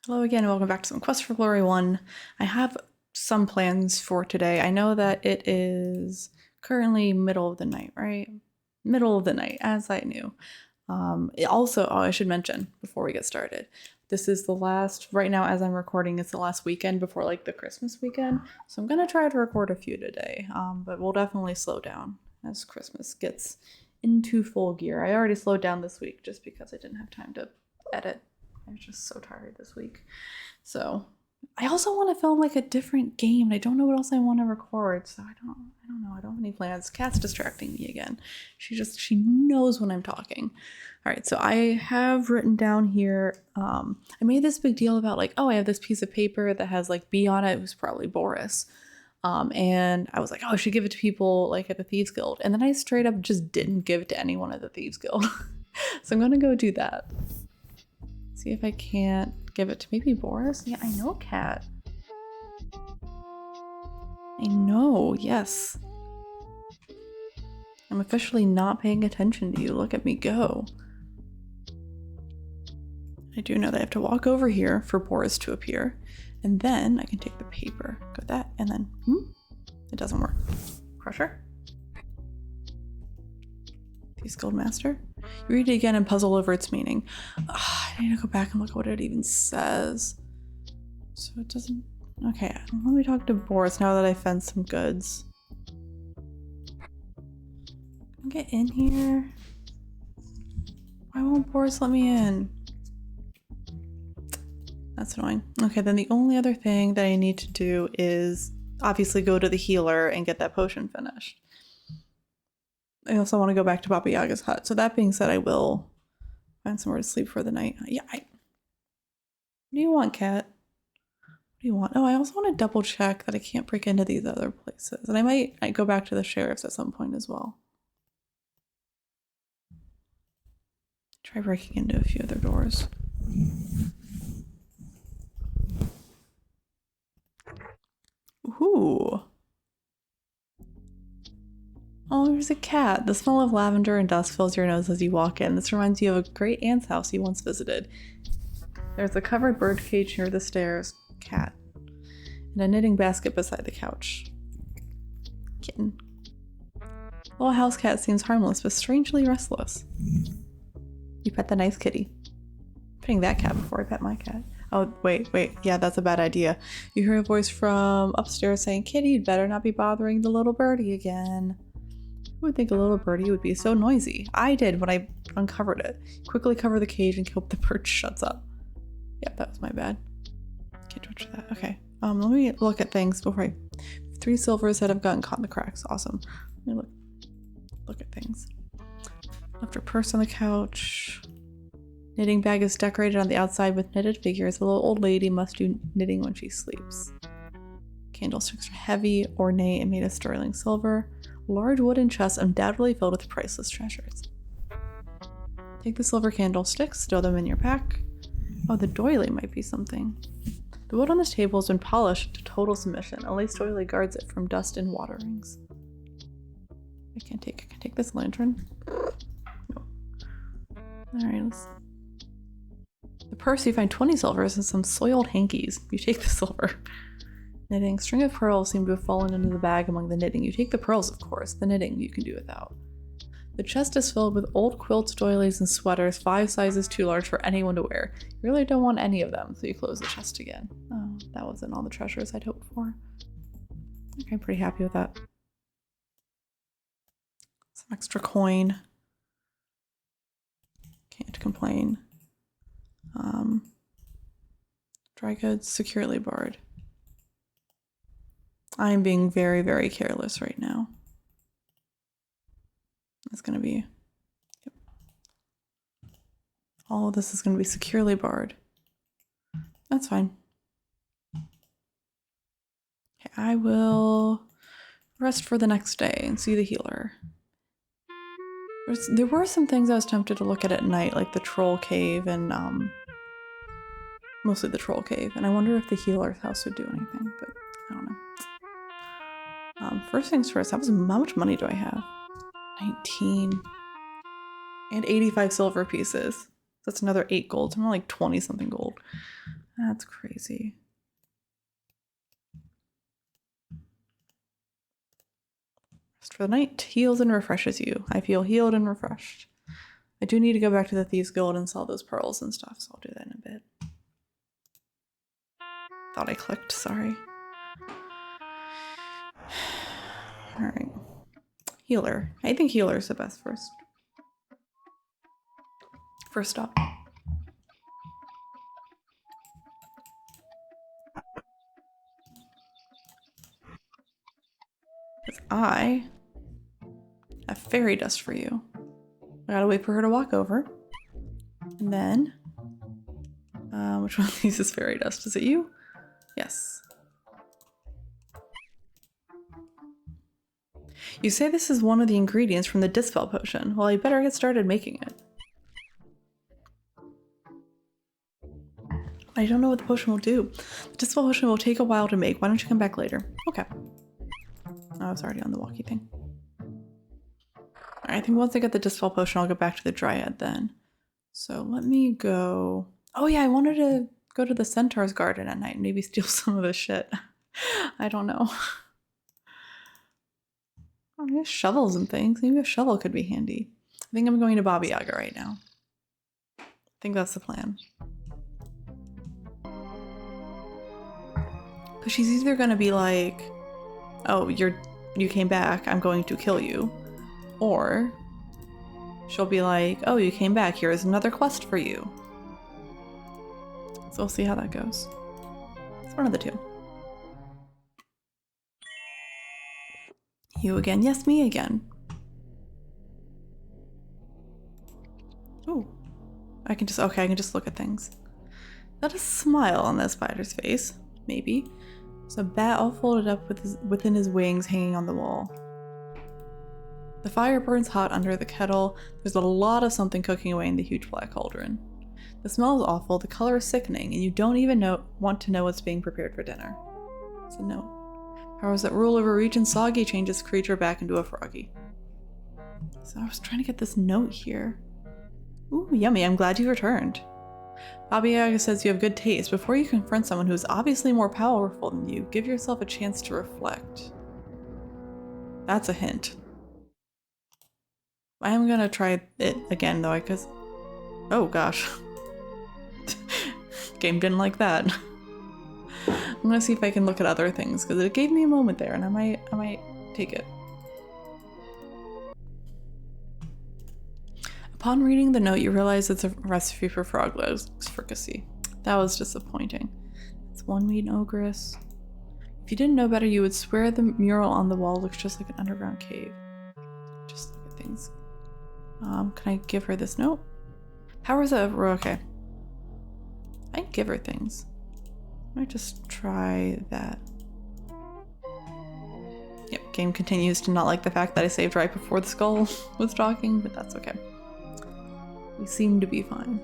Hello again, welcome back to some Quest for Glory 1. I have some plans for today. I know that it is currently middle of the night, right? Middle of the night, as I knew. I should mention before we get started, this is the last, right now as I'm recording, it's the last weekend before like the Christmas weekend. So I'm going to try to record a few today, but we'll definitely slow down as Christmas gets into full gear. I already slowed down this week just because I didn't have time to edit. I was just so tired this week. So I also want to film like a different game. I don't know what else I want to record. So I don't know. I don't have any plans. Cat's distracting me again. She knows when I'm talking. All right. So I have written down here. I made this big deal about like, oh, I have this piece of paper that has like B on it. It was probably Boris. And I was like, oh, I should give it to people like at the Thieves Guild. And then I straight up just didn't give it to anyone at the Thieves Guild. So I'm going to go do that. See if I can't give it to maybe Boris. Yeah, I know Cat. I know, yes. I'm officially not paying attention to you. Look at me go. I do know that I have to walk over here for Boris to appear. And then I can take the paper. Go that, and then, it doesn't work. Crusher? Thieves Guild Master? You read it again and puzzle over its meaning. I need to go back and look at what it even says. So it doesn't... Okay, let me talk to Boris now that I found some goods. Get in here. Why won't Boris let me in? That's annoying. Okay, then the only other thing that I need to do is obviously go to the healer and get that potion finished. I also want to go back to Baba Yaga's hut. So that being said, I will find somewhere to sleep for the night. Yeah, what do you want, Cat? What do you want? Oh, I also want to double check that I can't break into these other places. And I might go back to the sheriff's at some point as well. Try breaking into a few other doors. Ooh. Oh, there's a cat. The smell of lavender and dust fills your nose as you walk in. This reminds you of a great aunt's house you once visited. There's a covered bird cage near the stairs. Cat. And a knitting basket beside the couch. Kitten. Little house cat seems harmless, but strangely restless. You pet the nice kitty. I'm petting that cat before I pet my cat. Oh, wait. Yeah, that's a bad idea. You hear a voice from upstairs saying, Kitty, you'd better not be bothering the little birdie again. Who would think a little birdie would be so noisy? I did when I uncovered it. Quickly cover the cage and hope the bird shuts up. Yep, that was my bad. Can't touch that. Okay. Let me look at things before I... 3 silvers that have gotten caught in the cracks. Awesome. Let me look at things. Left her purse on the couch. Knitting bag is decorated on the outside with knitted figures. A little old lady must do knitting when she sleeps. Candlesticks are heavy, ornate, and made of sterling silver. Large wooden chests undoubtedly filled with priceless treasures. Take the silver candlesticks, stow them in your pack. Oh, the doily might be something. The wood on this table has been polished to total submission. A lace doily guards it from dust and water rings. I can take this lantern. No. Alright, the purse, you find 20 silvers and some soiled hankies. You take the silver. Knitting. String of pearls seem to have fallen into the bag among the knitting. You take the pearls, of course. The knitting you can do without. The chest is filled with old quilts, doilies, and sweaters, 5 sizes too large for anyone to wear. You really don't want any of them, so you close the chest again. Oh, that wasn't all the treasures I'd hoped for. Okay, I'm pretty happy with that. Some extra coin. Can't complain. Dry goods, securely barred. I'm being very, very careless right now. It's gonna be... Yep. All of this is gonna be securely barred. That's fine. Okay, I will rest for the next day and see the healer. There were some things I was tempted to look at night, like the troll cave and mostly the troll cave. And I wonder if the healer's house would do anything, but I don't know. First things first, how much money do I have? 19. And 85 silver pieces. That's another 8 gold. I'm like 20 something gold. That's crazy. Rest for the night heals and refreshes you. I feel healed and refreshed. I do need to go back to the Thieves Guild and sell those pearls and stuff, so I'll do that in a bit. Thought I clicked, sorry. Alright. Healer. I think healer is the best first. First stop. Because I have fairy dust for you. I gotta wait for her to walk over. And then... which one of these is fairy dust? Is it you? Yes. You say this is one of the ingredients from the Dispel Potion. Well, I better get started making it. I don't know what the potion will do. The Dispel Potion will take a while to make. Why don't you come back later? Okay. Oh, I was already on the walkie thing. Alright, I think once I get the Dispel Potion, I'll go back to the Dryad then. So let me go... Oh yeah, I wanted to go to the Centaur's Garden at night and maybe steal some of his shit. I don't know. Oh, he has shovels and things. Maybe a shovel could be handy. I think I'm going to Baba Yaga right now. I think that's the plan. Because she's either going to be like, oh, you came back, I'm going to kill you. Or she'll be like, oh, you came back, here's another quest for you. So we'll see how that goes. It's one of the two. You again. Yes, me again. Ooh. I can just look at things. That a smile on that spider's face. Maybe. There's a bat all folded up within his wings hanging on the wall. The fire burns hot under the kettle. There's a lot of something cooking away in the huge black cauldron. The smell is awful, the color is sickening, and you don't even want to know what's being prepared for dinner. It's a note. Powers that rule over region soggy changes creature back into a froggy. So I was trying to get this note here. Ooh, yummy, I'm glad you returned. Baba Yaga says you have good taste. Before you confront someone who is obviously more powerful than you, give yourself a chance to reflect. That's a hint. I am gonna try it again though, because... Oh gosh. Game didn't like that. I'm gonna see if I can look at other things, because it gave me a moment there, and I might take it. Upon reading the note, you realize it's a recipe for frog legs fricassee. That was disappointing. It's one meat ogress. If you didn't know better, you would swear the mural on the wall looks just like an underground cave. Just look at things. Can I give her this note? Powers of... Okay. I can give her things. I might just try that. Yep, game continues to not like the fact that I saved right before the skull was talking, but that's okay. We seem to be fine.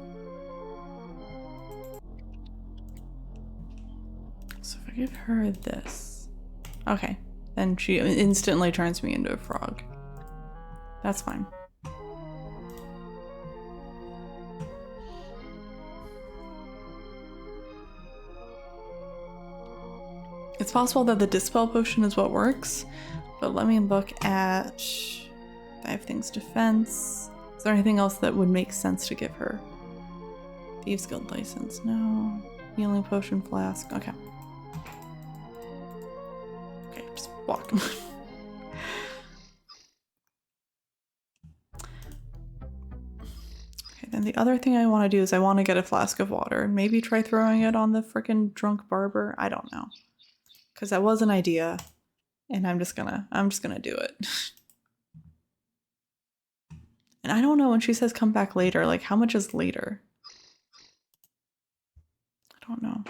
So if I give her this... Okay, then she instantly turns me into a frog. That's fine. It's possible that the Dispel Potion is what works, but let me look at 5 things defense. Is there anything else that would make sense to give her? Thieves Guild license, no. Healing Potion flask, okay. Okay, just walk. Okay, then the other thing I want to do is I want to get a flask of water. Maybe try throwing it on the frickin' drunk barber. I don't know. Because that was an idea, and I'm just gonna do it. And I don't know, when she says come back later, like how much is later? I don't know.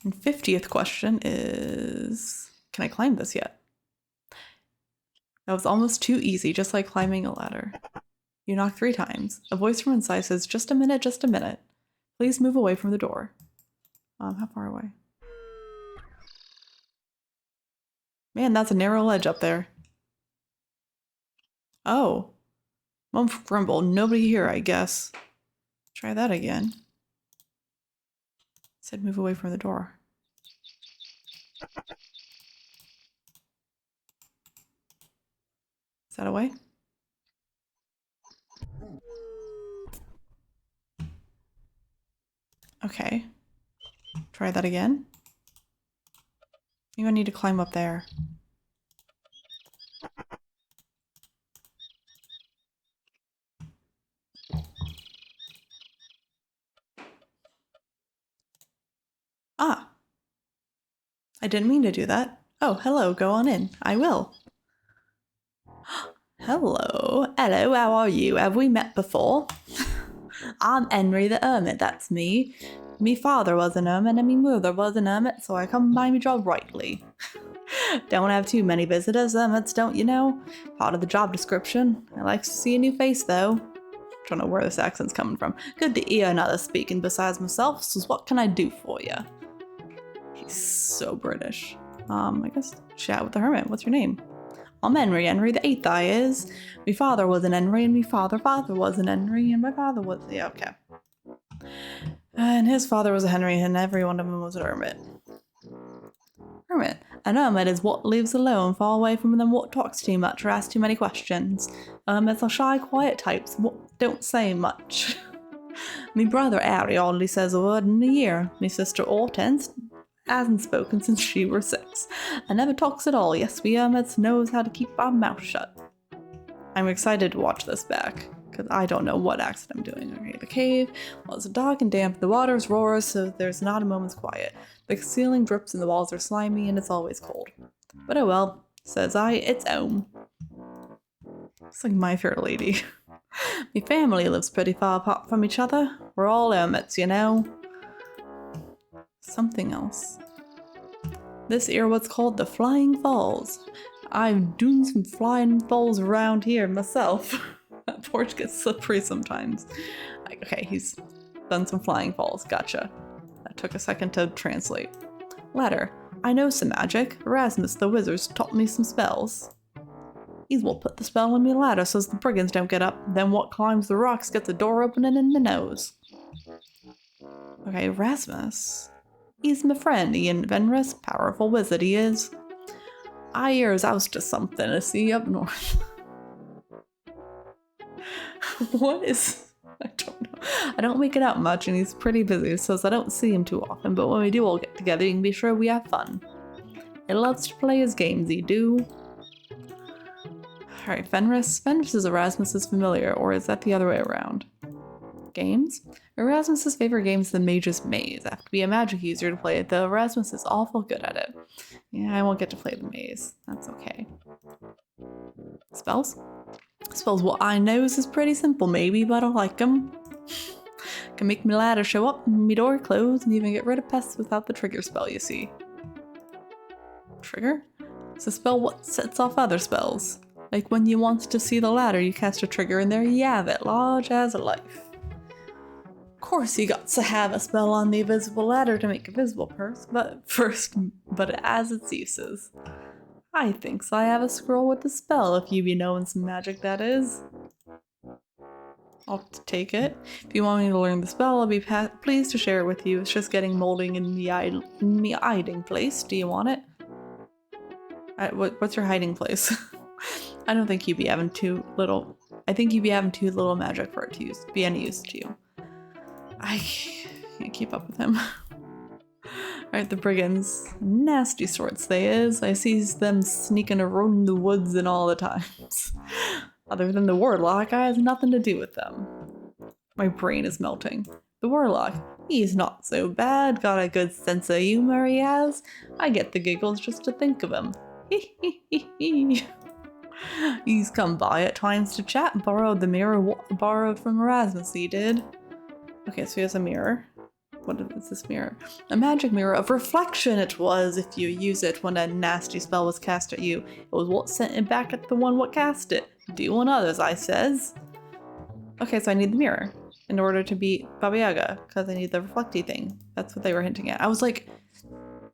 And 50th question is, can I climb this yet? That was almost too easy, just like climbing a ladder. You knock 3 times. A voice from inside says, just a minute, just a minute. Please move away from the door. How far away? Man, that's a narrow ledge up there. Oh. Mumf grumble. Nobody here, I guess. Try that again. Said move away from the door. Is that away? Okay. Try that again. Maybe I need to climb up there. Ah! I didn't mean to do that. Oh, hello, go on in. I will. Hello. Hello, how are you? Have we met before? I'm Henry the Hermit, that's me. Me father was an hermit and me mother was an hermit, so I come by me job rightly. Don't have too many visitors, hermits, don't you know? Part of the job description. I like to see a new face, though. Don't know where this accent's coming from. Good to hear another speaking besides myself, so what can I do for you? He's so British. I guess chat with the hermit. What's your name? I'm Henry the 8th I is. Me father was an Henry, and me father was an Henry, and my father was... Yeah, okay. And his father was a Henry, and every one of them was an hermit. Hermit. An hermit is what lives alone, far away from them what talks too much or asks too many questions. Hermits are shy, quiet types, what don't say much. Me brother Harry only says a word in a year. Me sister Hortense hasn't spoken since she were 6. And never talks at all. Yes, we hermits knows how to keep our mouth shut. I'm excited to watch this back, because I don't know what accent I'm doing. Okay, the cave was dark and damp, the waters roars, so there's not a moment's quiet. The ceiling drips and the walls are slimy and it's always cold. But oh well, says I, it's home. It's like My Fair Lady. Me family lives pretty far apart from each other. We're all hermits, you know. Something else. This here what's called the Flying Falls. I've done some flying falls around here myself. That porch gets slippery sometimes. Okay, he's done some flying falls. Gotcha. That took a second to translate. Ladder. I know some magic. Erasmus the wizard taught me some spells. He's what put the spell on me ladder so the brigands don't get up. Then what climbs the rocks gets the door opening in the nose. Okay, Erasmus. He's my friend, Ian Venrus. Powerful wizard he is. I hear his house to something to see up north. What is... I don't know. I don't make it out much and he's pretty busy, so I don't see him too often, but when we do all get together, you can be sure we have fun. He loves to play his games, he do. Alright, Fenris. Fenris is Erasmus's familiar, or is that the other way around? Games? Erasmus's favorite game is the Mage's Maze. I have to be a magic user to play it, though Erasmus is awful good at it. Yeah, I won't get to play the maze. That's okay. Spells? Spells what I knows is pretty simple maybe, but I like them. Can make me ladder show up, me door close, and even get rid of pests without the trigger spell, you see. Trigger? It's a spell what sets off other spells. Like when you want to see the ladder, you cast a trigger and there you have it, large as a life. Of course you got to have a spell on the invisible ladder to make it visible but as its uses. I thinks I have a scroll with the spell, if you be knowing some magic that is. I'll take it. If you want me to learn the spell, I'll be pleased to share it with you. It's just getting molding in me hiding place. Do you want it? What's your hiding place? I don't think you'd be having too little. I think you'd be having too little magic for it to be any use to you. I can't keep up with him. Alright, the brigands. Nasty sorts they is. I sees them sneaking around the woods and all the times. Other than the warlock, I has nothing to do with them. My brain is melting. The warlock, he's not so bad, got a good sense of humor he has. I get the giggles just to think of him. He's come by at times to chat, borrowed the mirror borrowed from Erasmus, he did. Okay, so he has a mirror. What is this mirror? A magic mirror of reflection it was if you use it when a nasty spell was cast at you. It was what sent it back at the one what cast it. Do on others, I says. Okay, so I need the mirror in order to beat Baba Yaga, because I need the reflecty thing. That's what they were hinting at. I was like,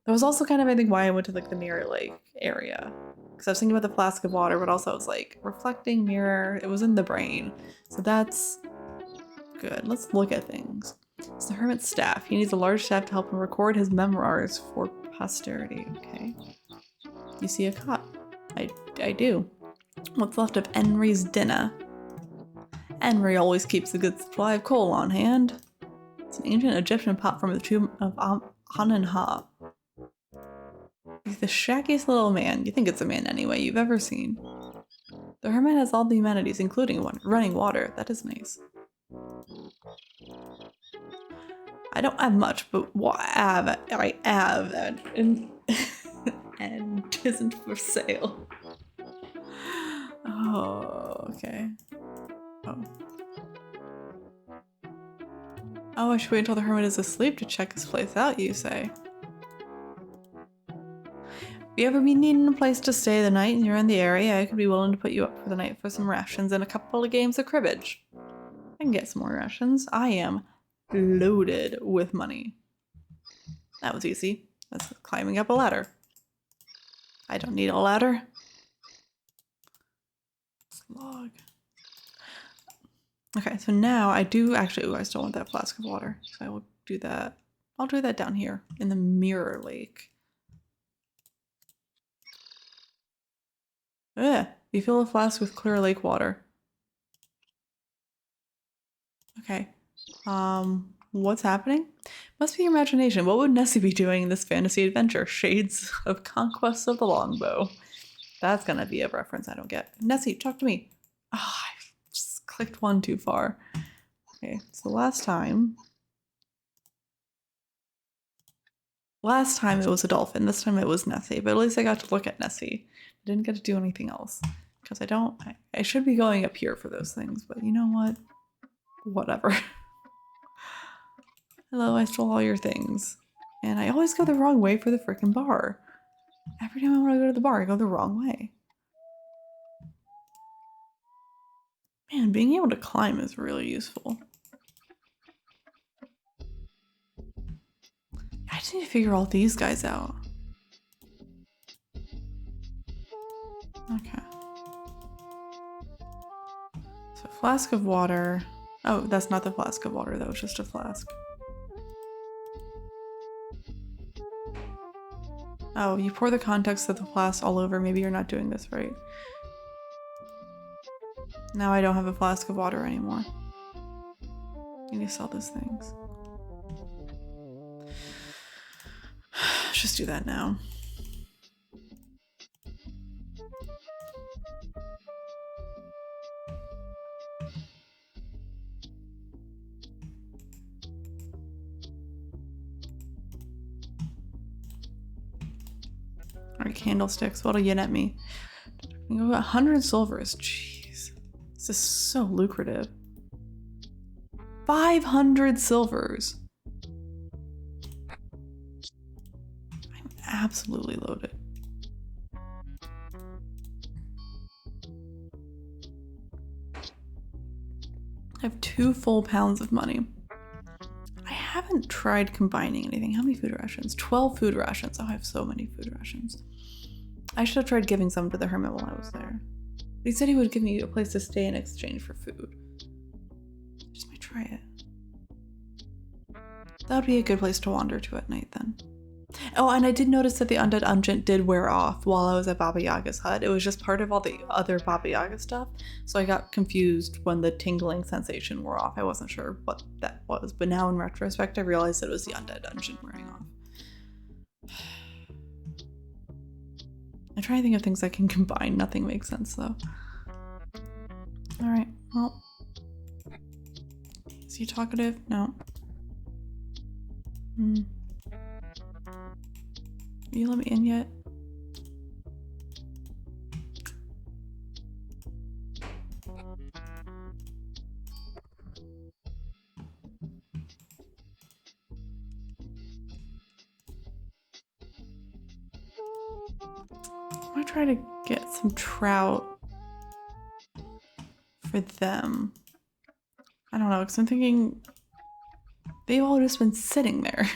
that was also kind of, I think, why I went to like the mirror lake area. Because I was thinking about the flask of water, but also I was like, reflecting mirror, it was in the brain. So that's Good. Let's look at things. It's the Hermit's staff. He needs a large staff to help him record his memoirs for posterity. Okay. You see a cot? I do. What's left of Enri's dinner? Enri always keeps a good supply of coal on hand. It's an ancient Egyptian pot from the tomb of Hanenha. He's the shaggiest little man, you think it's a man anyway, you've ever seen. The Hermit has all the amenities, including running water. That is nice. I don't have much, but what I have and isn't for sale. Oh, okay. Oh, I should wait until the Hermit is asleep to check his place out, you say. If you ever be needing a place to stay the night and you're in the area, I could be willing to put you up for the night for some rations and a couple of games of cribbage. I can get some more rations. I am loaded with money. That was easy. That's climbing up a ladder. I don't need a ladder. Log. Okay, so now I do actually, ooh, I still want that flask of water. So I will do that. I'll do that down here in the mirror lake. You fill a flask with clear lake water. Okay. What's happening? Must be your imagination. What would Nessie be doing in this fantasy adventure? Shades of Conquest of the Longbow. That's gonna be a reference I don't get. Nessie, talk to me. Oh, I just clicked one too far. Okay, so last time it was a dolphin. This time it was Nessie, but at least I got to look at Nessie. I didn't get to do anything else because I should be going up here for those things, but you know what? Whatever. Hello, I stole all your things. And I always go the wrong way for the frickin' bar. Every time I want to go to the bar, I go the wrong way. Man, being able to climb is really useful. I just need to figure all these guys out. Okay. So flask of water. Oh, that's not the flask of water. That was just a flask. Oh, you pour the contents of the flask all over. Maybe you're not doing this right. Now I don't have a flask of water anymore. I need to sell those things. Let's just do that now. Alright, candlesticks. What'll you net me? 100 silvers. Jeez. This is so lucrative. 500 silvers. I'm absolutely loaded. I have 2 full pounds of money. I haven't tried combining anything. How many food rations? 12 food rations. Oh, I have so many food rations. I should have tried giving some to the Hermit while I was there. But he said he would give me a place to stay in exchange for food. Just might try it. That would be a good place to wander to at night then. Oh, and I did notice that the undead unguent did wear off while I was at Baba Yaga's hut. It was just part of all the other Baba Yaga stuff. So I got confused when the tingling sensation wore off. I wasn't sure what that was. But now in retrospect, I realized it was the undead unguent wearing off. I'm trying to think of things I can combine. Nothing makes sense though. Alright, well. Is he talkative? No. You let me in yet? I might try to get some trout for them. I don't know, because I'm thinking they've all just been sitting there.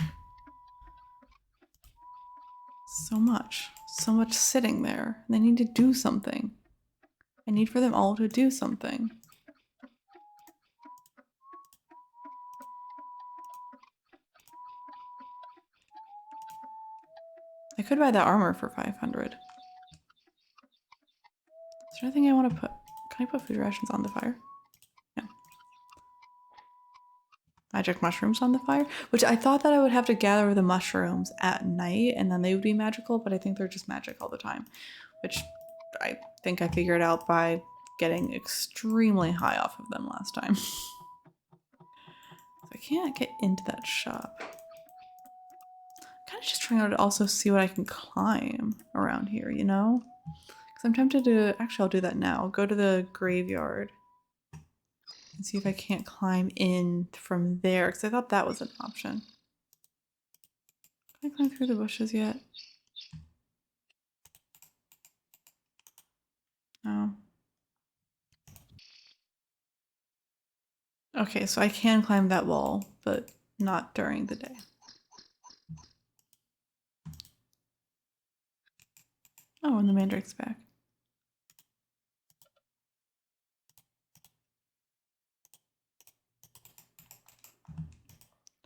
So much sitting there. They need to do something. I need for them all to do something. I could buy that armor for 500. Is there anything I want to put? Can I put food rations on the fire? No. Magic mushrooms on the fire? Which I thought that I would have to gather the mushrooms at night and then they would be magical, but I think they're just magic all the time. Which I think I figured out by getting extremely high off of them last time. I can't get into that shop. Kind of just trying to also see what I can climb around here, you know? Because I'm tempted to, actually I'll do that now. Go to the graveyard and see if I can't climb in from there, because I thought that was an option. Can I climb through the bushes yet? No. Okay, so I can climb that wall, but not during the day. Oh, and the mandrake's back.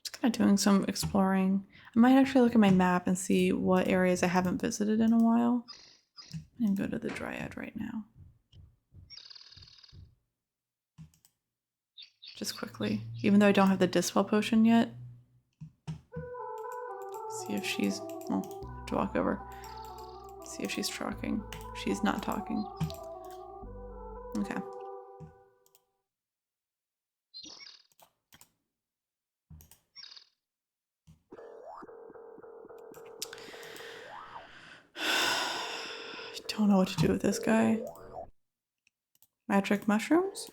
Just kind of doing some exploring. I might actually look at my map and see what areas I haven't visited in a while. And go to the Dryad right now. Just quickly, even though I don't have the Dispel potion yet. See if she's, well, I have to walk over. See if she's talking. She's not talking. Okay. I don't know what to do with this guy. Magic mushrooms?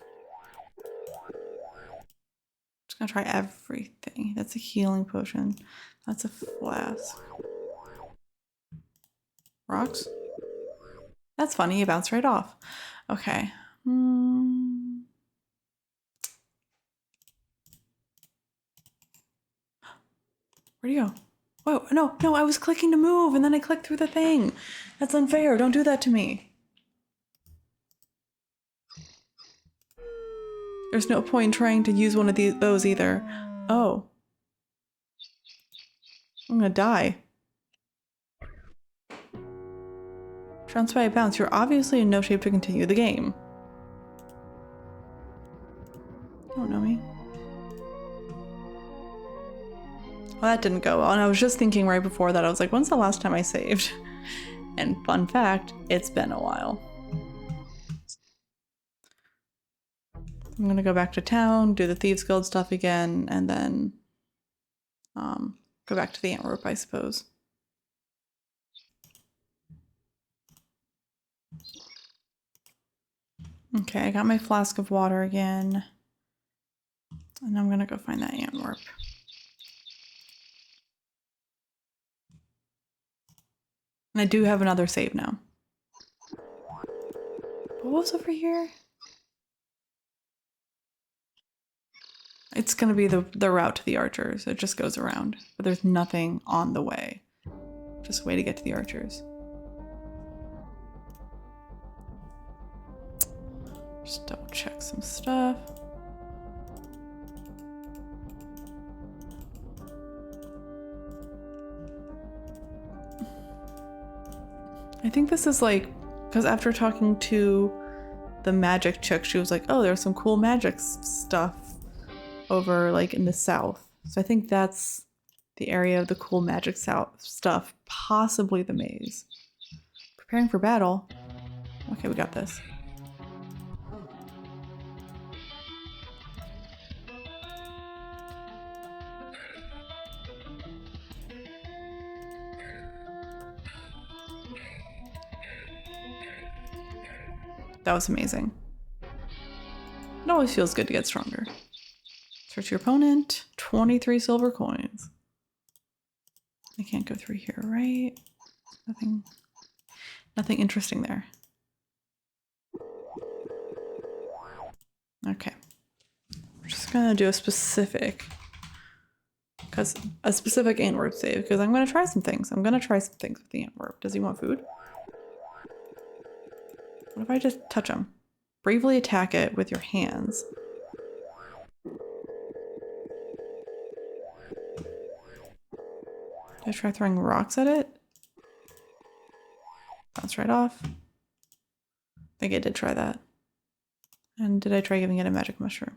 Just gonna try everything. That's a healing potion. That's a flask. Rocks? That's funny, you bounce right off. Okay. Where'd you go? Whoa, no, I was clicking to move and then I clicked through the thing. That's unfair, don't do that to me. There's no point trying to use one of those either. Oh. I'm gonna die. Trounced by a bounce, you're obviously in no shape to continue the game. You don't know me. Well, that didn't go well, and I was just thinking right before that, I was like, when's the last time I saved? And fun fact, it's been a while. I'm gonna go back to town, do the Thieves Guild stuff again, and then go back to the Antwerp, I suppose. Okay, I got my flask of water again. And I'm gonna go find that Antwerp. And I do have another save now. What was over here? It's gonna be the route to the archers. It just goes around, but there's nothing on the way. Just a way to get to the archers. Just double check some stuff. I think this is like, because after talking to the magic chick, she was like, oh, there's some cool magic stuff over like in the south. So I think that's the area of the cool magic south stuff, possibly the maze. Preparing for battle. Okay, we got this. That was amazing. It always feels good to get stronger. Search your opponent. 23 silver coins. I can't go through here, right? Nothing interesting there. Okay. We're just gonna do a specific Antwerp save, because I'm gonna try some things. I'm gonna try some things with the Antwerp. Does he want food? What if I just touch him? Bravely attack it with your hands. Did I try throwing rocks at it? bounce right off. I think I did try that. And did I try giving it a magic mushroom?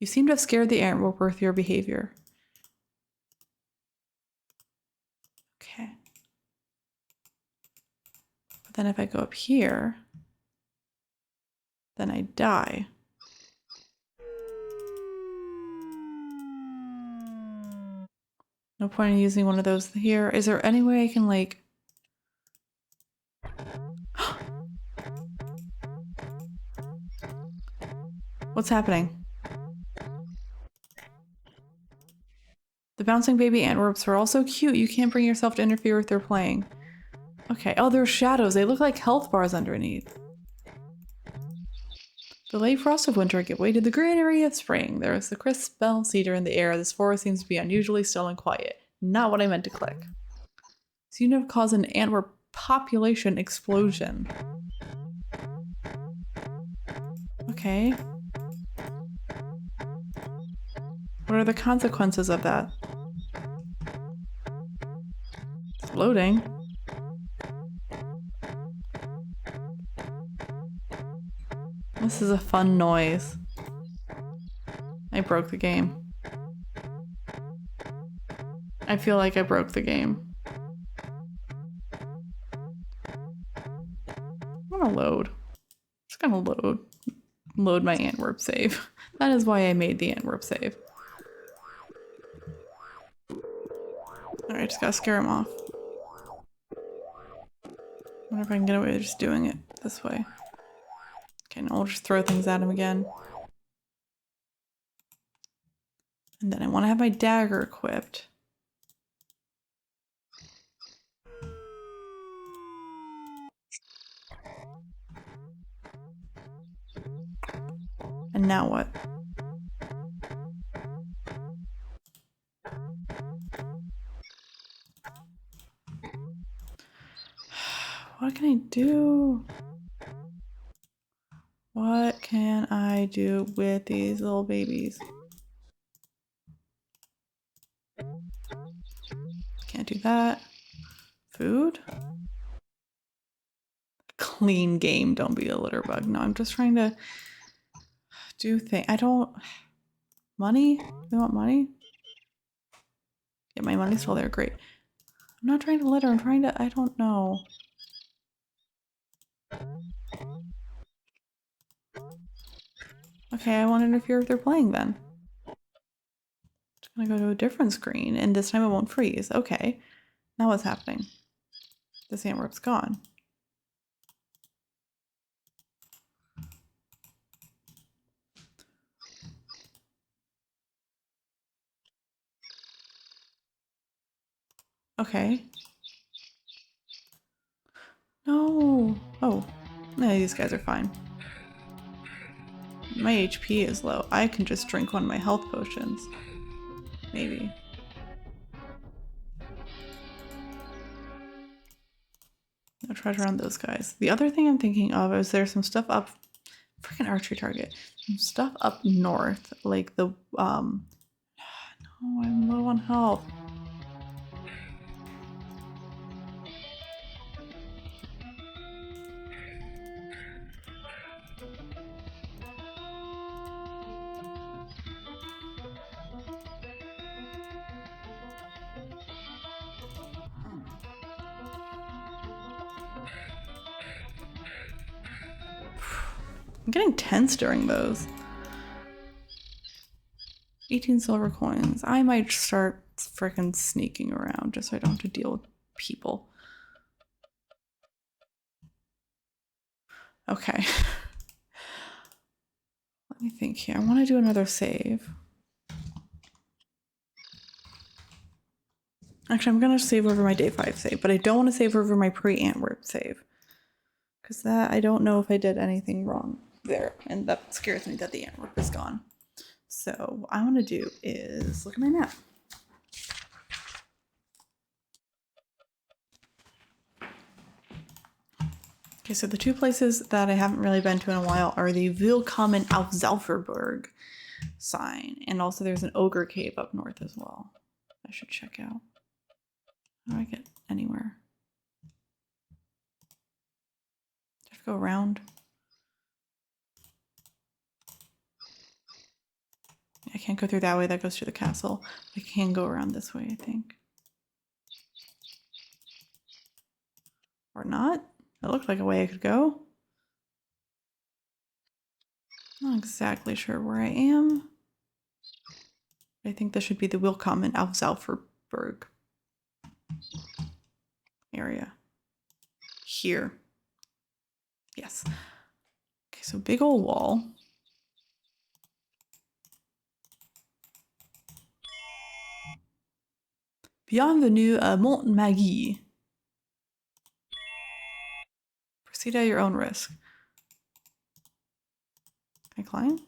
You seem to have scared the antwerp with your behavior. Okay. But then if I go up here, then I die. No point in using one of those here. Is there any way I can like... What's happening? The bouncing baby antwerps are also cute. You can't bring yourself to interfere with their playing. Okay. Oh, there's shadows. They look like health bars underneath. The late frost of winter give way to the greenery of spring. There is the crisp smell of cedar in the air. This forest seems to be unusually still and quiet. Not what I meant to click. Seem to have caused an antwerp population explosion. Okay. What are the consequences of that? It's loading. This is a fun noise. I broke the game. I feel like I broke the game. I'm gonna load. Just gonna load my antwerp save. That is why I made the antwerp save. Alright, just gotta scare him off. I wonder if I can get away with just doing it this way. Okay, now we'll just throw things at him again. And then I want to have my dagger equipped. And now what? What can I do? What can I do with these little babies? Can't do that. Food? Clean game, don't be a litter bug. No, I'm just trying to do things. I don't... Money? They want money? Yeah, my money's still there. Great. I'm not trying to litter. I'm trying to... I don't know. Okay, I won't interfere if they're playing then. Just gonna go to a different screen, and this time it won't freeze. Okay. Now what's happening? This antwerp's gone. Okay. No. Oh. No, these guys are fine. My HP is low. I can just drink one of my health potions. Maybe. No treasure on those guys. The other thing I'm thinking of is there's some stuff up... Freaking archery target. Some stuff up north. Like the... No, I'm low on health. I'm getting tense during those. 18 silver coins. I might start frickin' sneaking around just so I don't have to deal with people. Okay. Let me think here. I want to do another save. Actually, I'm going to save over my day 5 save, but I don't want to save over my pre-Antwerp save. Because that, I don't know if I did anything wrong there. And that scares me that the Antwerp is gone. So what I want to do is look at my map. Okay, so the two places that I haven't really been to in a while are the Willkommen auf Zauberberg sign. And also there's an ogre cave up north as well. I should check out. How do I get anywhere? Do I have to go around? I can't go through that way. That goes to the castle. I can go around this way, I think. Or not? It looked like a way I could go. Not exactly sure where I am. I think this should be the Willkommen in Salzburg area. Here. Yes. Okay, so big old wall. Bienvenue à Montmagie. Proceed at your own risk. Can I climb?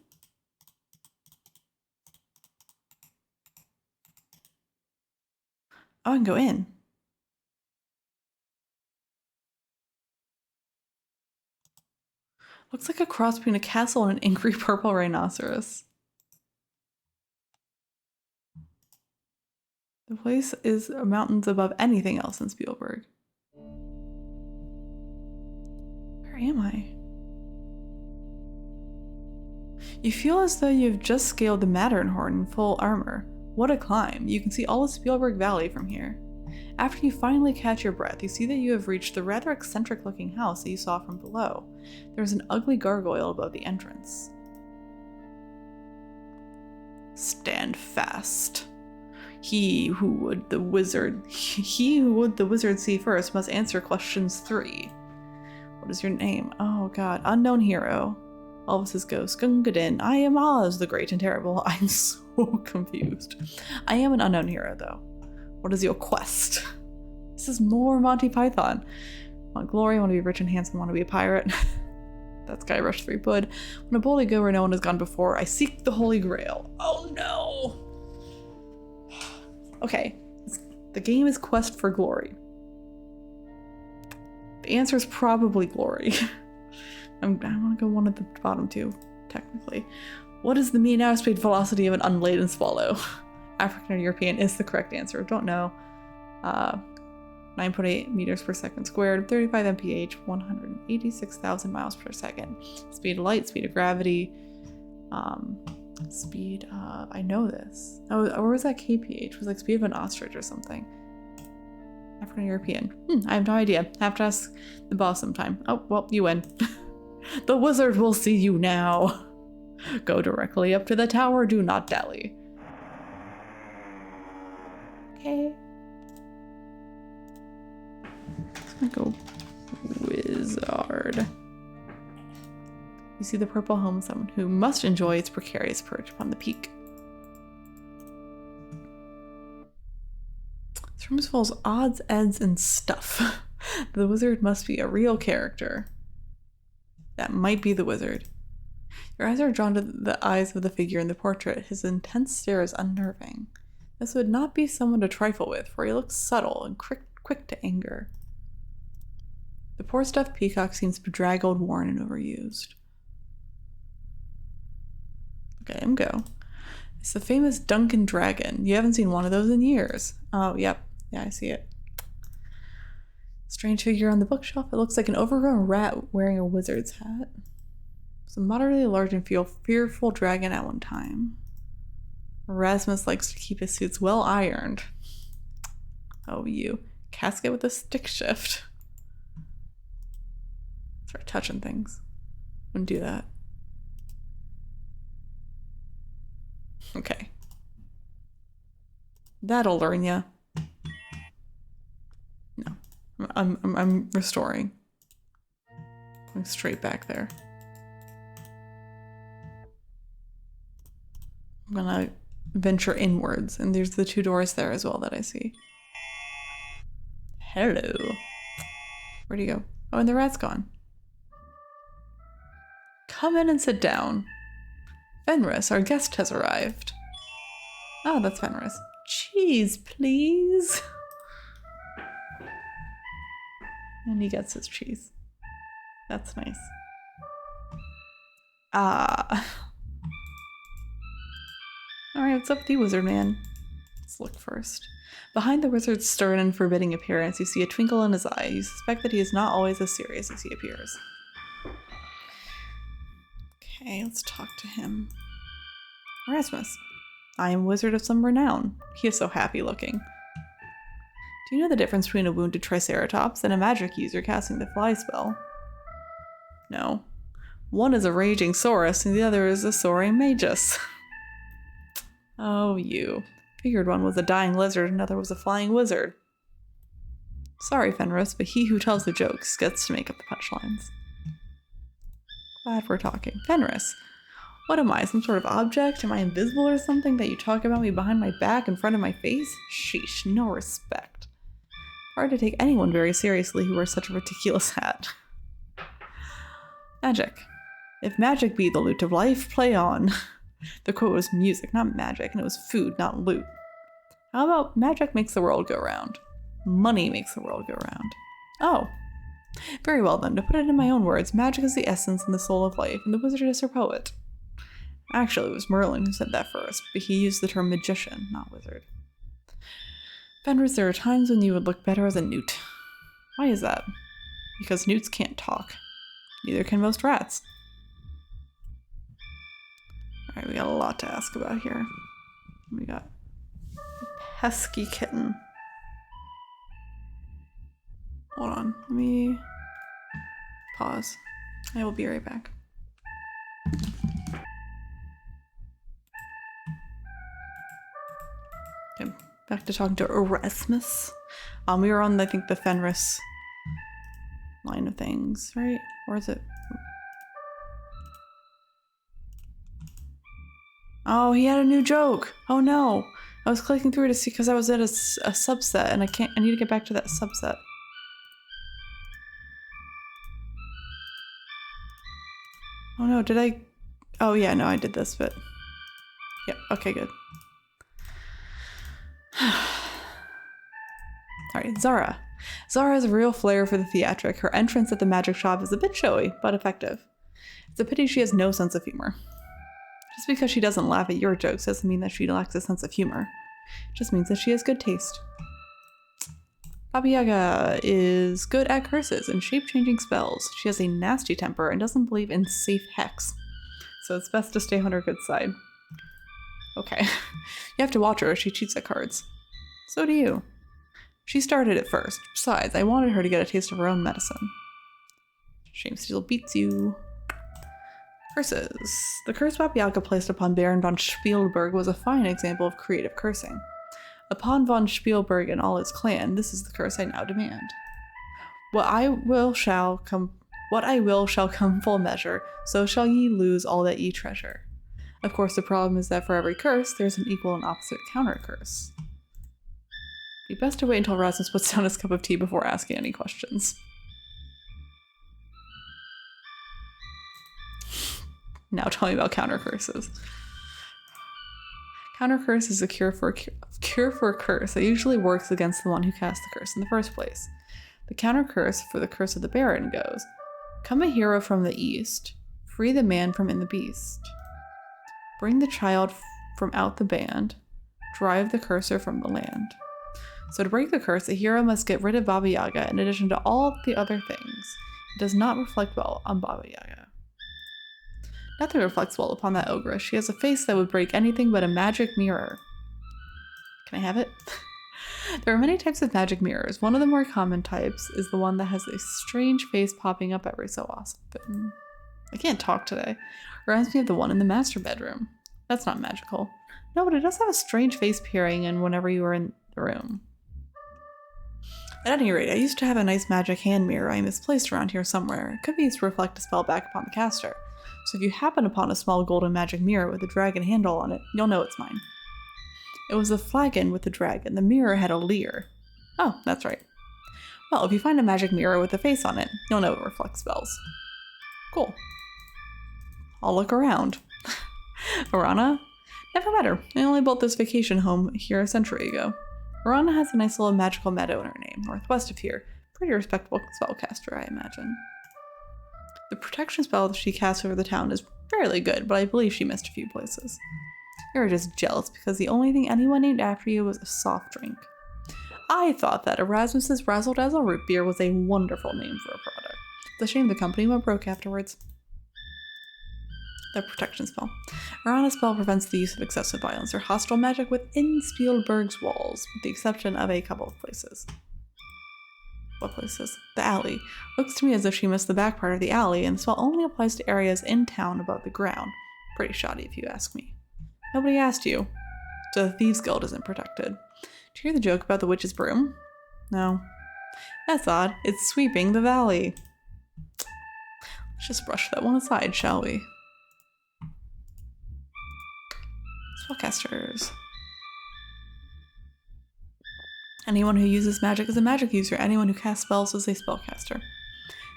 Oh, I can go in. Looks like a cross between a castle and an angry purple rhinoceros. The place is mountains above anything else in Spielberg. Where am I? You feel as though you've just scaled the Matterhorn in full armor. What a climb. You can see all of Spielberg Valley from here. After you finally catch your breath, you see that you have reached the rather eccentric looking house that you saw from below. There's an ugly gargoyle above the entrance. Stand fast. He who would the wizard see first must answer questions 3. What is your name? Oh god, unknown hero. Elvis's ghost, Gungadin. I am Oz, the great and terrible. I'm so confused. I am an unknown hero, though. What is your quest? This is more Monty Python. Want glory, want to be rich and handsome, want to be a pirate. That's Guybrush Threepwood. When I boldly go where no one has gone before, I seek the Holy Grail. Oh no! Okay, the game is Quest for Glory. The answer is probably glory. I want to go one at the bottom too, technically. What is the mean airspeed velocity of an unladen swallow? African or European is the correct answer. Don't know. 9.8 meters per second squared, 35 mph, 186,000 miles per second. Speed of light, speed of gravity, speed of, I know this. Oh, or was that kph? It was like speed of an ostrich or something. African European. I have no idea. Have to ask the boss sometime. Oh, well, you win. The wizard will see you now. Go directly up to the tower. Do not dally. Okay. I'm gonna go wizard. You see the purple home of someone who must enjoy its precarious perch upon the peak. This room is full of odds, ends, and stuff. The wizard must be a real character. That might be the wizard. Your eyes are drawn to the eyes of the figure in the portrait. His intense stare is unnerving. This would not be someone to trifle with, for he looks subtle and quick to anger. The poor stuffed peacock seems bedraggled, worn, and overused. Okay, him go. It's the famous Duncan Dragon. You haven't seen one of those in years. Oh, yep. Yeah, I see it. Strange figure on the bookshelf. It looks like an overgrown rat wearing a wizard's hat. It's a moderately large and fearful dragon at one time. Erasmus likes to keep his suits well ironed. Oh, you. Casket with a stick shift. Start touching things. Wouldn't do that. Okay. That'll learn ya. No. I'm restoring. Going straight back there. I'm gonna venture inwards, and there's the 2 doors there as well that I see. Hello. Where'd he go? Oh, and the rat's gone. Come in and sit down. Fenris, our guest has arrived. Oh, that's Fenris. Cheese, please. And he gets his cheese. That's nice. Alright, what's up with you, wizard man? Let's look first. Behind the wizard's stern and forbidding appearance, you see a twinkle in his eye. You suspect that he is not always as serious as he appears. Okay, let's talk to him. Erasmus, I am a wizard of some renown. He is so happy looking. Do you know the difference between a wounded triceratops and a magic user casting the fly spell? No. One is a raging saurus and the other is a soaring magus. Oh, you. Figured one was a dying lizard and another was a flying wizard. Sorry, Fenris, but he who tells the jokes gets to make up the punchlines. Glad we're talking. Fenris, what am I, some sort of object? Am I invisible or something that you talk about me behind my back in front of my face? Sheesh, no respect. Hard to take anyone very seriously who wears such a ridiculous hat. Magic. If magic be the loot of life, play on. The quote was music, not magic, and it was food, not loot. How about magic makes the world go round? Money makes the world go round. Oh. Very well then, to put it in my own words, magic is the essence and the soul of life, and the wizard is her poet. Actually, it was Merlin who said that first, but he used the term magician, not wizard. Fenris, there are times when you would look better as a newt. Why is that? Because newts can't talk. Neither can most rats. Alright, we got a lot to ask about here. We got a pesky kitten. Hold on, let me pause. I will be right back. Okay, back to talking to Erasmus. We were on, I think, the Fenris line of things, right? Or is it? Oh, he had a new joke. Oh no. I was clicking through to see because I was in a subset and I need to get back to that subset. Oh no, did I? Oh yeah, no, I did this, but yep, okay, good. Alright, Zara. Zara has a real flair for the theatric. Her entrance at the magic shop is a bit showy, but effective. It's a pity she has no sense of humor. Just because she doesn't laugh at your jokes doesn't mean that she lacks a sense of humor. It just means that she has good taste. Baba Yaga is good at curses and shape-changing spells. She has a nasty temper and doesn't believe in safe hex. So it's best to stay on her good side. Okay. You have to watch her. She cheats at cards. So do you. She started it first. Besides, I wanted her to get a taste of her own medicine. Shame still beats you. Curses. The curse Baba Yaga placed upon Baron von Spielburg was a fine example of creative cursing. Upon von Spielburg and all his clan, this is the curse I now demand. What I will shall come full measure, so shall ye lose all that ye treasure. Of course, the problem is that for every curse, there's an equal and opposite counter curse. Be best to wait until Rasmus puts down his cup of tea before asking any questions. Now tell me about counter curses. Counter curse is a cure for a curse that usually works against the one who cast the curse in the first place. The counter curse for the curse of the Baron goes, come a hero from the east, free the man from in the beast. Bring the child from out the band, drive the curser from the land. So to break the curse, a hero must get rid of Baba Yaga in addition to all the other things. It does not reflect well on Baba Yaga. Nothing reflects well upon that ogress. She has a face that would break anything but a magic mirror. Can I have it? There are many types of magic mirrors. One of the more common types is the one that has a strange face popping up every so often. I can't talk today. Reminds me of the one in the master bedroom. That's not magical. No, but it does have a strange face peering in whenever you are in the room. At any rate, I used to have a nice magic hand mirror I misplaced around here somewhere. It could be used to reflect a spell back upon the caster. So if you happen upon a small golden magic mirror with a dragon handle on it, you'll know it's mine. It was a flagon with a dragon. The mirror had a leer. Oh, that's right. Well, if you find a magic mirror with a face on it, you'll know it reflects spells. Cool. I'll look around. Arana? Never met her. I only built this vacation home here a century ago. Arana has a nice little magical meadow in her name, northwest of here. Pretty respectable spellcaster, I imagine. The protection spell that she casts over the town is fairly good, but I believe she missed a few places. You're just jealous because the only thing anyone named after you was a soft drink. I thought that Erasmus's Razzle Dazzle root beer was a wonderful name for a product. It's a shame the company went broke afterwards. The protection spell. Arana's spell prevents the use of excessive violence or hostile magic within Spielberg's walls, with the exception of a couple of places. What places? The alley. Looks to me as if she missed the back part of the alley, and the spell only applies to areas in town above the ground. Pretty shoddy if you ask me. Nobody asked you. So the Thieves Guild isn't protected. Did you hear the joke about the witch's broom? No. That's odd. It's sweeping the valley. Let's just brush that one aside, shall we? Spellcasters. Anyone who uses magic is a magic user. Anyone who casts spells is a spellcaster.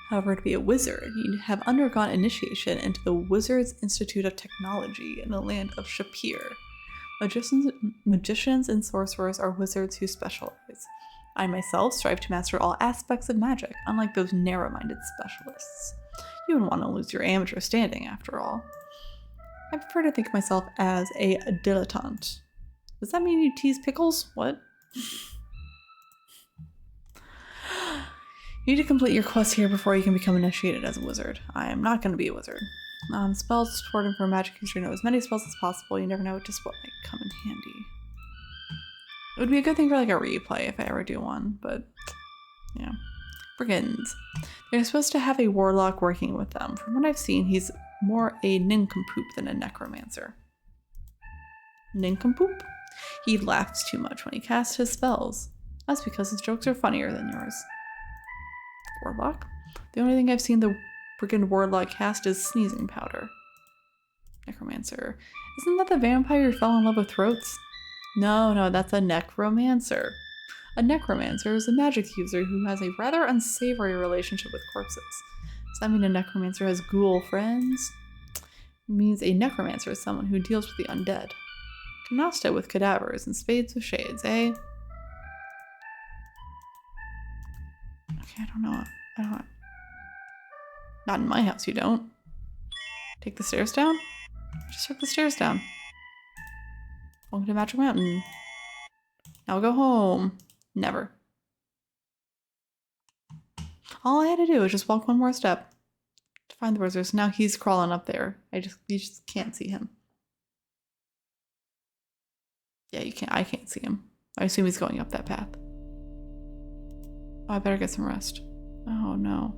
However, to be a wizard, you'd have undergone initiation into the Wizards Institute of Technology in the land of Shapir. Magicians and sorcerers are wizards who specialize. I myself strive to master all aspects of magic, unlike those narrow-minded specialists. You wouldn't want to lose your amateur standing, after all. I prefer to think of myself as a dilettante. Does that mean you tease pickles? What? You need to complete your quest here before you can become initiated as a wizard. I am not going to be a wizard. Spells supported for a magic user know as many spells as possible. You never know just what might come in handy. It would be a good thing for like a replay if I ever do one, but yeah. Brigands. They're supposed to have a warlock working with them. From what I've seen, he's more a nincompoop than a necromancer. Nincompoop? He laughs too much when he casts his spells. That's because his jokes are funnier than yours. Warlock? The only thing I've seen the brigand warlock cast is sneezing powder. Necromancer. Isn't that the vampire who fell in love with throats? No, that's a necromancer. A necromancer is a magic user who has a rather unsavory relationship with corpses. Does that mean a necromancer has ghoul friends? It means a necromancer is someone who deals with the undead. Canasta with cadavers and spades with shades, eh? Okay, I don't know. Not in my house, you don't. Take the stairs down? Just took the stairs down. Welcome to Magic Mountain. Now go home. Never. All I had to do was just walk one more step to find the wizards. Now he's crawling up there. You just can't see him. Yeah, you can't. I can't see him. I assume he's going up that path. Oh, I better get some rest. Oh no.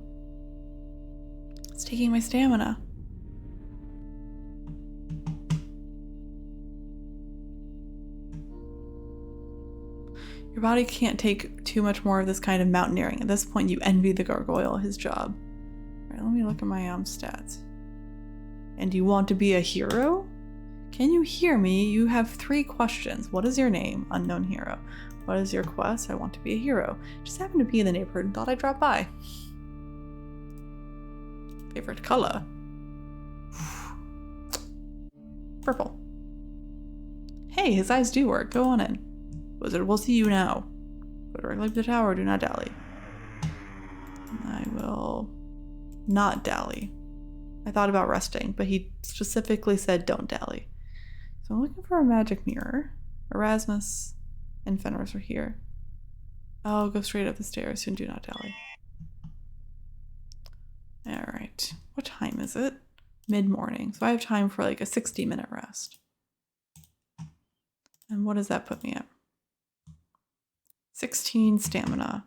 It's taking my stamina. Your body can't take too much more of this kind of mountaineering. At this point, you envy the gargoyle his job. Alright, let me look at my stats. And you want to be a hero? Can you hear me? You have 3 questions. What is your name? Unknown hero. What is your quest? I want to be a hero. Just happened to be in the neighborhood and thought I'd drop by. Favorite color? Purple. Hey, his eyes do work. Go on in. Wizard will see you now. Go directly to the tower. Do not dally. I will not dally. I thought about resting, but he specifically said don't dally. So I'm looking for a magic mirror. Erasmus and Fenris are here. I'll go straight up the stairs and do not dally. Alright. What time is it? Mid-morning. So I have time for like a 60-minute rest. And what does that put me at? 16 stamina.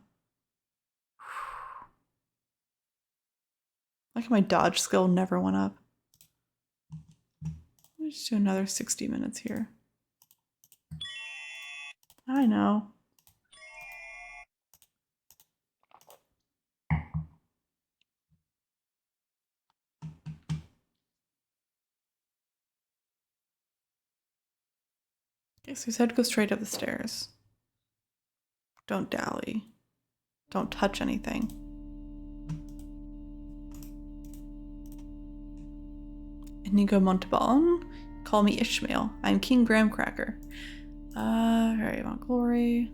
Like my dodge skill never went up. Let me just do another 60 minutes here. I know. Okay, so he said go straight up the stairs. Don't dally. Don't touch anything. Inigo Montalban. Call me Ishmael. I'm King Graham Cracker. Alright, Mount Glory.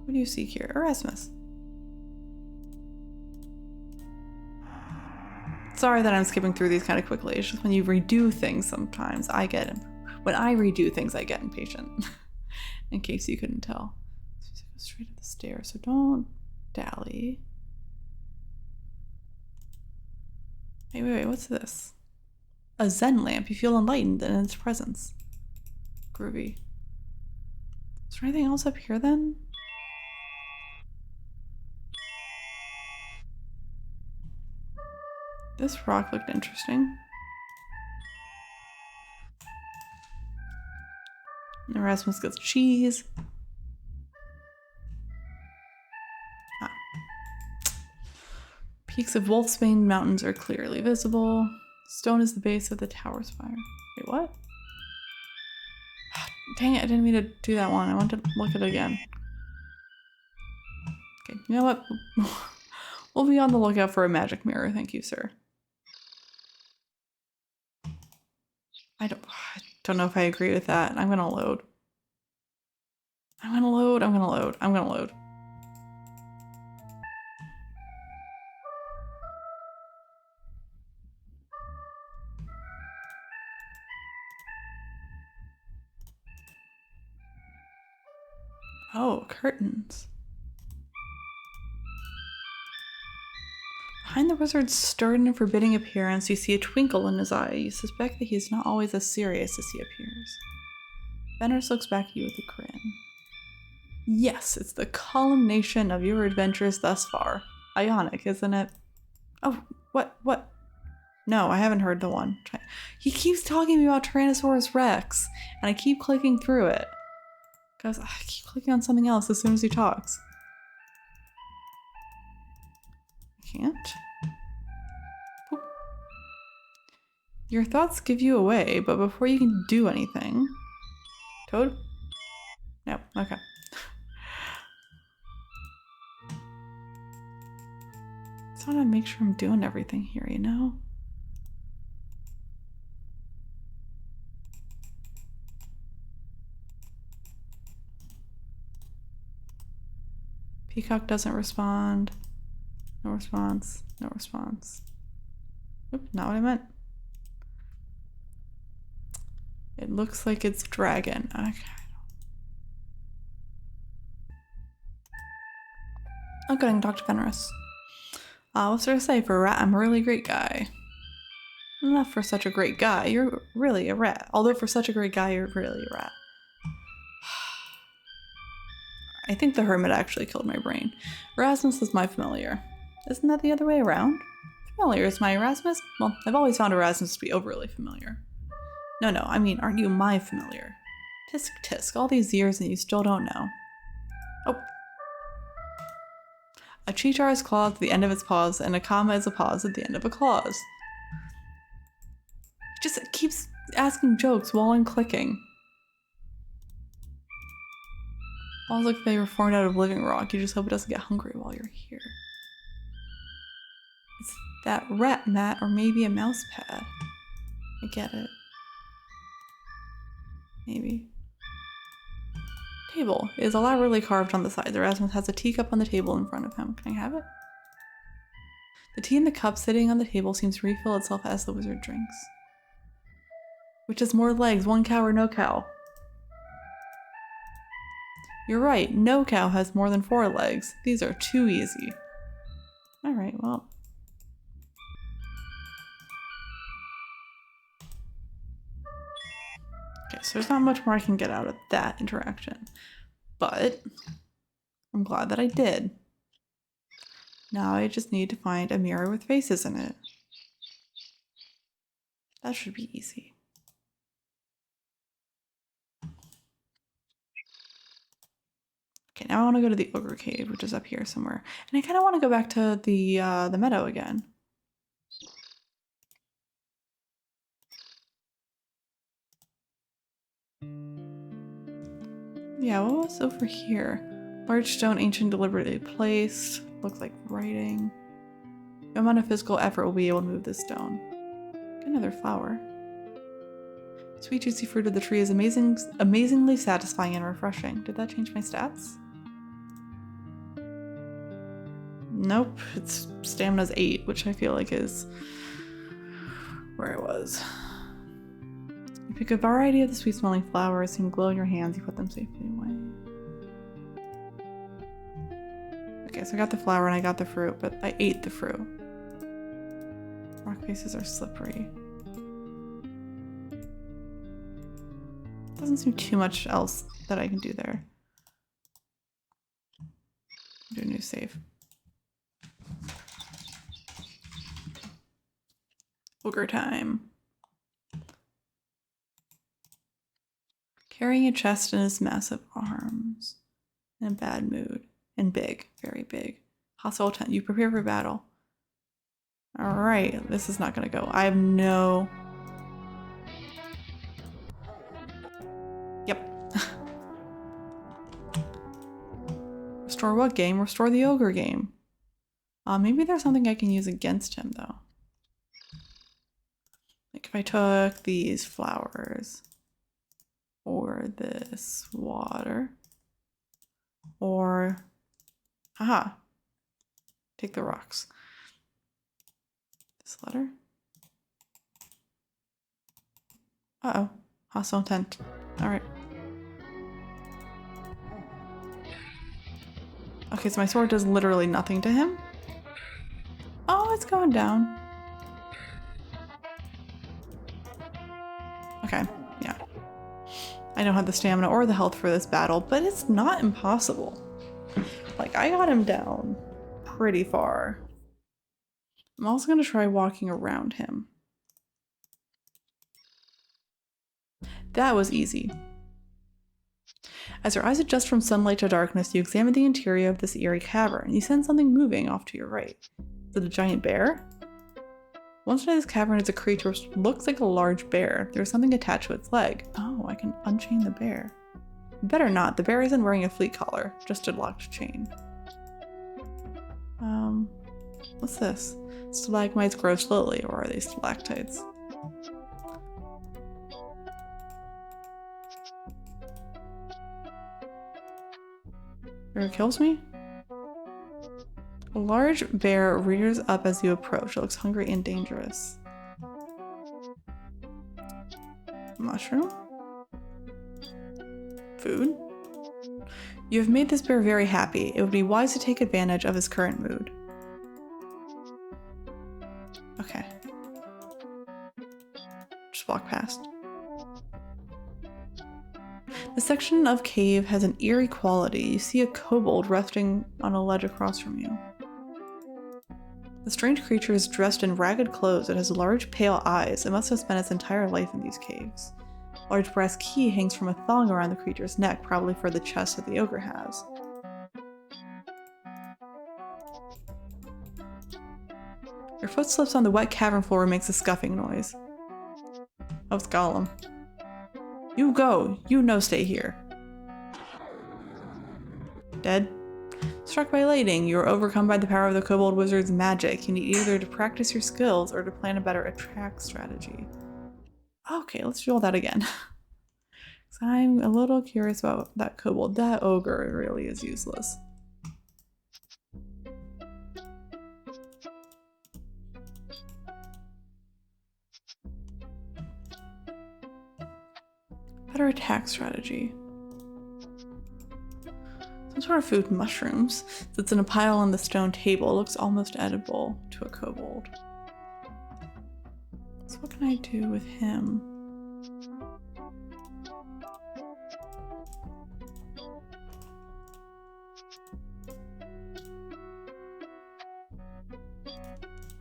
What do you seek here? Erasmus. Sorry that I'm skipping through these kind of quickly. It's just when you redo things sometimes, when I redo things, I get impatient. In case you couldn't tell. So go straight up the stairs, so don't dally. Hey, wait, what's this? A Zen lamp. You feel enlightened in its presence. Groovy. Is there anything else up here then? This rock looked interesting. And Erasmus gets cheese. Ah. Peaks of Wolfsbane Mountains are clearly visible. Stone is the base of the tower spire. Wait, what? Dang it, I didn't mean to do that one. I want to look at it again. Okay, you know what? We'll be on the lookout for a magic mirror. Thank you, sir. I don't know if I agree with that. I'm gonna load. I'm gonna load. Oh, curtains. Behind the wizard's stern and forbidding appearance, you see a twinkle in his eye. You suspect that he is not always as serious as he appears. Fenris looks back at you with a grin. Yes, it's the culmination of your adventures thus far. Ionic, isn't it? Oh, what? No, I haven't heard the one. He keeps talking to me about Tyrannosaurus Rex, and I keep clicking through it. Because I keep clicking on something else as soon as he talks. I can't. Oop. Your thoughts give you away, but before you can do anything... Toad? No, okay. Just want to make sure I'm doing everything here, you know? Peacock doesn't respond. No response. No response. Oop, not what I meant. It looks like it's dragon. Okay. I'm going to talk to Fenris. What's there to say? For a rat, I'm a really great guy. Not for such a great guy. You're really a rat. Although for such a great guy, you're really a rat. I think the Hermit actually killed my brain. Erasmus is my familiar. Isn't that the other way around? Familiar is my Erasmus? Well, I've always found Erasmus to be overly familiar. No, I mean, aren't you my familiar? Tisk tisk, all these years and you still don't know. Oh. A cheetar is claws at the end of its paws, and a comma is a pause at the end of a clause. It just keeps asking jokes while I'm clicking. Walls look like they were formed out of living rock. You just hope it doesn't get hungry while you're here. It's that rat mat or maybe a mouse pad. I get it. Maybe. Table is elaborately carved on the sides. Erasmus has a teacup on the table in front of him. Can I have it? The tea in the cup sitting on the table seems to refill itself as the wizard drinks. Which has more legs, one cow or no cow? You're right, no cow has more than 4 legs. These are too easy. Alright, well. Okay, so there's not much more I can get out of that interaction. But I'm glad that I did. Now I just need to find a mirror with faces in it. That should be easy. Okay, now I want to go to the ogre cave, which is up here somewhere. And I kind of want to go back to the meadow again. Yeah, what was over here? Large stone, ancient, deliberately placed. Looks like writing. No amount of physical effort will be able to move this stone. Get another flower. Sweet juicy fruit of the tree is amazingly satisfying and refreshing. Did that change my stats? Nope, its stamina's 8, which I feel like is where I was. You pick a variety of the sweet-smelling flowers and glow in your hands. You put them safely away. Okay, so I got the flower and I got the fruit, but I ate the fruit. Rock faces are slippery. Doesn't seem too much else that I can do there. Do a new save. Ogre time. Carrying a chest in his massive arms. In a bad mood. And big. Very big. Hostile tent. You prepare for battle. Alright, this is not gonna go. I have no... Yep. Restore what game? Restore the ogre game. Maybe there's something I can use against him, though. Like if I took these flowers. Or this water. Or... Haha. Take the rocks. This letter. Uh-oh. Hostile intent. Alright. Okay, so my sword does literally nothing to him. Oh, it's going down. Okay, yeah. I don't have the stamina or the health for this battle, but it's not impossible. Like, I got him down pretty far. I'm also going to try walking around him. That was easy. As your eyes adjust from sunlight to darkness, you examine the interior of this eerie cavern. You sense something moving off to your right. Is it a giant bear? Once inside this cavern is a creature which looks like a large bear. There's something attached to its leg. Oh, I can unchain the bear. Better not. The bear isn't wearing a fleet collar, just a locked chain. What's this? Stalagmites grow slowly, or are they stalactites? Bear kills me? A large bear rears up as you approach. It looks hungry and dangerous. Mushroom? Food? You have made this bear very happy. It would be wise to take advantage of his current mood. Okay. Just walk past. The section of cave has an eerie quality. You see a kobold resting on a ledge across from you. The strange creature is dressed in ragged clothes and has large pale eyes. It must have spent its entire life in these caves. A large brass key hangs from a thong around the creature's neck, probably for the chest that the ogre has. Your foot slips on the wet cavern floor and makes a scuffing noise. Oh, it's Gollum. You go! You no stay here. Dead? Struck by lightning, you are overcome by the power of the kobold wizard's magic. You need either to practice your skills or to plan a better attack strategy. Okay, let's do all that again. Because I'm a little curious about that kobold. That ogre really is useless. Better attack strategy. Some sort of food, mushrooms. Sits in a pile on the stone table. It looks almost edible to a kobold. So what can I do with him?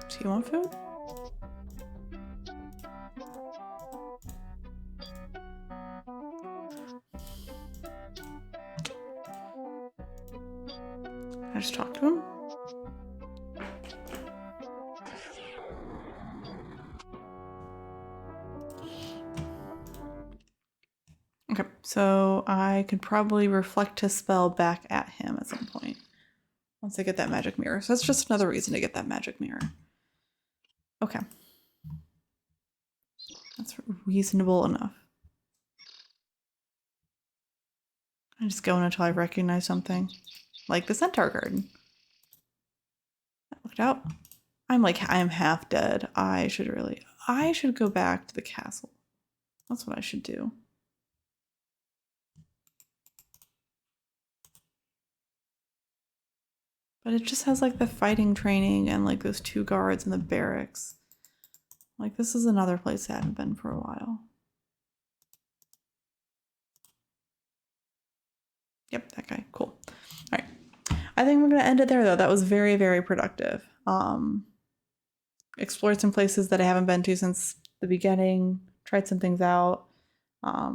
Do you want food? I just talk to him? Okay, so I could probably reflect his spell back at him at some point. Once I get that magic mirror. So that's just another reason to get that magic mirror. Okay. That's reasonable enough. I just go in until I recognize something. Like the centaur garden. That looked out. I am half dead. I should really... I should go back to the castle. That's what I should do. But it just has like the fighting training and like those 2 guards in the barracks. Like this is another place I haven't been for a while. Yep, that guy. Cool. All right. I think we're going to end it there though. That was very, very productive. Explored some places that I haven't been to since the beginning. Tried some things out. I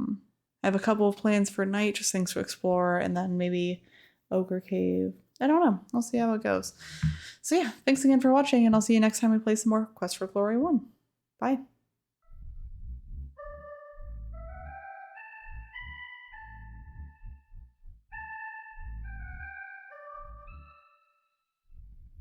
have a couple of plans for night, just things to explore, and then maybe Ogre Cave. I don't know. We'll see how it goes. So yeah, thanks again for watching, and I'll see you next time we play some more Quest for Glory 1. Bye.